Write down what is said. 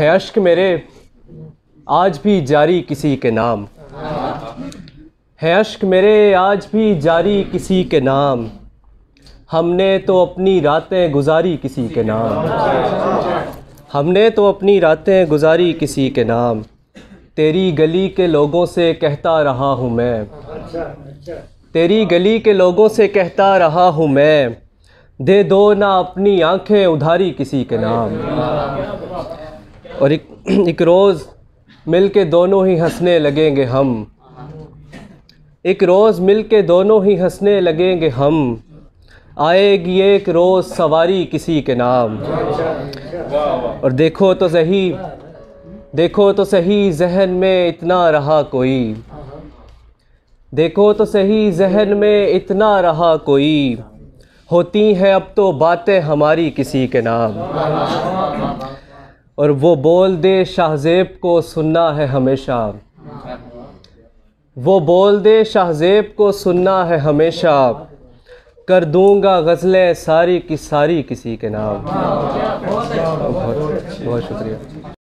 है अश्क मेरे आज भी जारी किसी के नाम, है अश्क मेरे आज भी जारी किसी के नाम। हमने तो अपनी रातें गुजारी किसी के नाम, हमने तो अपनी रातें गुजारी किसी के नाम। तेरी गली के लोगों से कहता रहा हूँ मैं, तेरी गली के लोगों से कहता रहा हूँ मैं, दे दो ना अपनी आंखें उधारी किसी के नाम। और एक रोज़ मिल के दोनों ही हंसने लगेंगे हम, एक रोज़ मिल के दोनों ही हंसने लगेंगे हम। आएगी एक रोज़ सवारी किसी के नाम। और देखो तो सही, देखो तो सही जहन में इतना रहा कोई, देखो तो सही जहन में इतना रहा कोई, होती हैं अब तो बातें हमारी किसी के नाम। और वो बोल दे शाहज़ेब को सुनना है हमेशा, वो बोल दे शाहज़ेब को सुनना है हमेशा, कर दूंगा गज़लें सारी की सारी किसी के नाम। बहुत शुक्रिया।